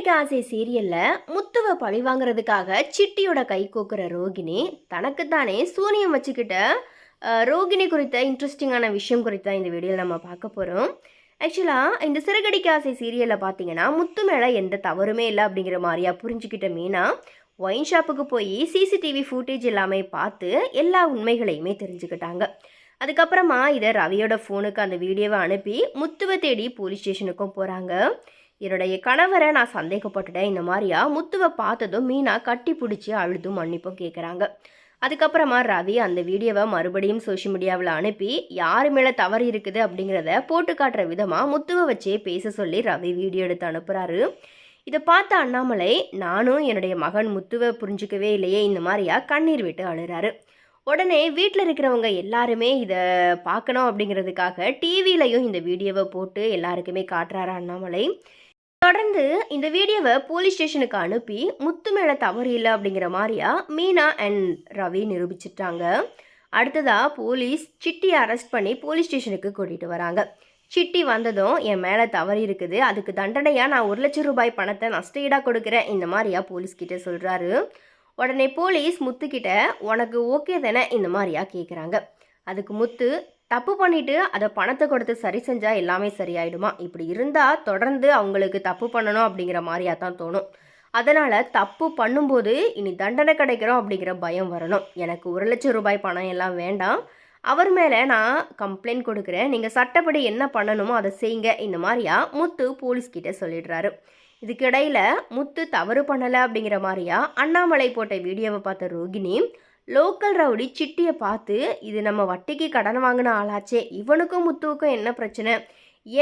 சிறகடிக்க ஆசை சீரியல்ல முத்துவை பழி வாங்குறதுக்காக சிட்டியோட கை கோக்குற ரோகிணி தனக்குத்தானே சூனியம் வச்சுக்கிட்ட ரோகிணி குறித்த இன்ட்ரெஸ்டிங்கான விஷயம் குறித்த இந்த வீடியோவில் நம்ம பார்க்க போகிறோம். ஆக்சுவலாக இந்த சிறகடிக்க ஆசை சீரியலில் பார்த்தீங்கன்னா முத்து மேலே எந்த தவறுமே இல்லை அப்படிங்கிற மாதிரியா புரிஞ்சுக்கிட்ட மீனா ஒயின் ஷாப்புக்கு போய் சிசிடிவி ஃபுட்டேஜ் எல்லாமே பார்த்து எல்லா உண்மைகளையுமே தெரிஞ்சுக்கிட்டாங்க. அதுக்கப்புறமா இதை ரவியோட ஃபோனுக்கு அந்த வீடியோவை அனுப்பி முத்துவை தேடி போலீஸ் ஸ்டேஷனுக்கும் போகிறாங்க. என்னுடைய கணவரை நான் சந்தேகப்பட்டுட்டேன், இந்த மாதிரியா முத்துவை பார்த்ததும் மீனா கட்டி பிடிச்சி அழுதும் மன்னிப்பும் கேட்குறாங்க. அதுக்கப்புறமா ரவி அந்த வீடியோவை மறுபடியும் சோஷியல் மீடியாவில் அனுப்பி யார் மேலே தவறு இருக்குது அப்படிங்கிறத போட்டு காட்டுற விதமாக முத்துவை வச்சே பேச சொல்லி ரவி வீடியோ எடுத்து அனுப்புகிறாரு. இதை பார்த்த அண்ணாமலை, நானும் என்னுடைய மகன் முத்துவை புரிஞ்சிக்கவே இல்லையே, இந்த மாதிரியா கண்ணீர் விட்டு அழுறாரு. உடனே வீட்டில் இருக்கிறவங்க எல்லாருமே இதை பார்க்கணும் அப்படிங்கிறதுக்காக டிவிலையும் இந்த வீடியோவை போட்டு எல்லாருக்குமே காட்டுறாரு அண்ணாமலை. தொடர்ந்து இந்த வீடியோவை போலீஸ் ஸ்டேஷனுக்கு அனுப்பி முத்து மேலே தவறு இல்லை அப்படிங்கிற மாதிரியா மீனா அண்ட் ரவி நிரூபிச்சிட்டாங்க. அடுத்ததாக போலீஸ் சிட்டியை அரெஸ்ட் பண்ணி போலீஸ் ஸ்டேஷனுக்கு கூட்டிகிட்டு வராங்க. சிட்டி வந்ததும் என் மேலே தவறு இருக்குது, அதுக்கு தண்டனையாக நான் 1 லட்சம் ரூபாய் பணத்தை நஷ்டஈடாக கொடுக்குறேன், இந்த மாதிரியா போலீஸ்கிட்ட சொல்கிறாரு. உடனே போலீஸ் முத்துக்கிட்ட உனக்கு ஓகே தானே இந்த மாதிரியா கேட்குறாங்க. அதுக்கு முத்து, தப்பு பண்ணிவிட்டு அதை பணத்தை கொடுத்து சரி செஞ்சால் எல்லாமே சரியாயிடுமா, இப்படி இருந்தால் தொடர்ந்து அவங்களுக்கு தப்பு பண்ணணும் அப்படிங்கிற மாதிரியா தான் தோணும். அதனால் தப்பு பண்ணும்போது இனி தண்டனை கிடைக்கிறோம் அப்படிங்கிற பயம் வரணும். எனக்கு 1 லட்சம் ரூபாய் பணம் எல்லாம் வேண்டாம், அவர் மேலே நான் கம்ப்ளைண்ட் கொடுக்குறேன், நீங்கள் சட்டப்படி என்ன பண்ணணுமோ அதை செய்யுங்க, இந்த மாதிரியா முத்து போலீஸ்கிட்ட சொல்லிடுறாரு. இதுக்கிடையில் முத்து தவறு பண்ணலை அப்படிங்கிற மாதிரியா அண்ணாமலை போட்ட வீடியோவை பார்த்த ரோகிணி லோக்கல் ரவுடி சிட்டியை பார்த்து, இது நம்ம வட்டிக்கு கடன் வாங்கின ஆளாச்சே, இவனுக்கும் முத்துவுக்கும் என்ன பிரச்சனை,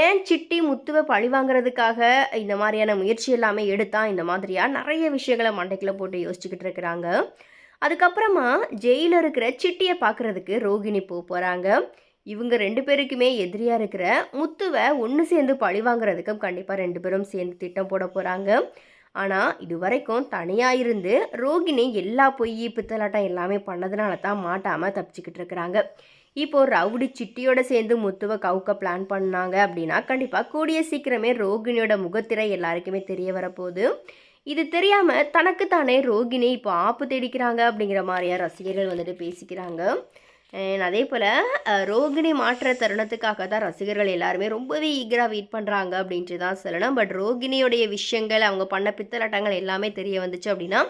ஏன் சிட்டி முத்துவை பழி வாங்குறதுக்காக இந்த மாதிரியான முயற்சி எல்லாமே எடுத்தான், இந்த மாதிரியா நிறைய விஷயங்களை மண்டைக்குள்ள போட்டு யோசிச்சுக்கிட்டு இருக்கிறாங்க. அதுக்கப்புறமா ஜெயிலில் இருக்கிற சிட்டியை பார்க்குறதுக்கு ரோகிணி போகிறாங்க. இவங்க 2 பேருக்குமே எதிரியாக இருக்கிற முத்துவை ஒன்று சேர்ந்து பழி வாங்குறதுக்கும் கண்டிப்பாக 2 பேரும் சேர்ந்து திட்டம் போட போகிறாங்க. ஆனால் இது வரைக்கும் தனியாக இருந்து ரோகிணி எல்லா பொய் பித்தலாட்டம் எல்லாமே பண்ணதுனால தான் மாட்டாமல் தப்பிச்சுக்கிட்டு இருக்கிறாங்க. இப்போது ரவுடி சிட்டியோட சேர்ந்து முத்துவை கவுக்க பிளான் பண்ணாங்க அப்படின்னா கண்டிப்பாக கூடிய சீக்கிரமே ரோகிணியோட முகத்திரை எல்லாருக்குமே தெரிய வரப்போகுது. இது தெரியாமல் தனக்குத்தானே ரோகிணி இப்போ ஆப்பு தேடிக்கிறாங்க அப்படிங்கிற மாதிரியா ரசிகர்கள் வந்துட்டு பேசிக்கிறாங்க. அதே போல் ரோகிணி மாற்ற தருணத்துக்காக தான் ரசிகர்கள் எல்லாருமே ரொம்பவே ஈகராக வெயிட் பண்ணுறாங்க அப்படின்ட்டு தான் சொல்லணும். பட் ரோகிணியோடைய விஷயங்கள், அவங்க பண்ண பித்தலாட்டங்கள் எல்லாமே தெரிய வந்துச்சு அப்படின்னா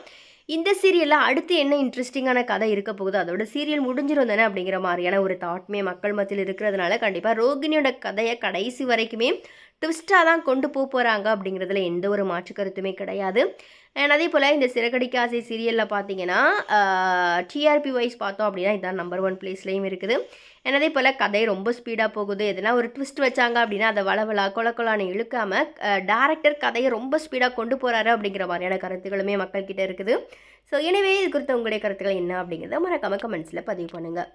இந்த சீரியலில் அடுத்து என்ன இன்ட்ரெஸ்டிங்கான கதை இருக்க போகுது, அதோட சீரியல் முடிஞ்சிடும் தானே அப்படிங்கிற மாதிரியான ஒரு தாட்மே மக்கள் மத்தியில் இருக்கிறதுனால கண்டிப்பாக ரோகிணியோட கதையை கடைசி வரைக்குமே ட்விஸ்ட்டாக தான் கொண்டு போகிறாங்க அப்படிங்கிறதுல எந்த ஒரு மாற்று கருத்துமே கிடையாது. அண்ட் அதே போல் இந்த சிறகடிக்க ஆசை சீரியலில் பார்த்தீங்கன்னா டிஆர்பி வைஸ் பார்த்தோம் அப்படின்னா இதுதான் நம்பர் 1 பிளேஸ்லேயும் இருக்குது. அண்ட் அதே போல் கதை ரொம்ப ஸ்பீடாக போகுது, எதனா ஒரு ட்விஸ்ட் வச்சாங்க அப்படின்னா அதை வளவலா கொலக்கொலான்னு இழுக்காமல் டேரக்டர் கதையை ரொம்ப ஸ்பீடாக கொண்டு போகிறாரு அப்படிங்கிற மாதிரியான கருத்துக்களுமே மக்கள்கிட்ட இருக்குது. ஸோ எனவே இது குறித்த உங்களுடைய கருத்துக்கள் என்ன அப்படிங்கிறத மறக்காம கமெண்ட்ஸில் பதிவு பண்ணுங்கள்.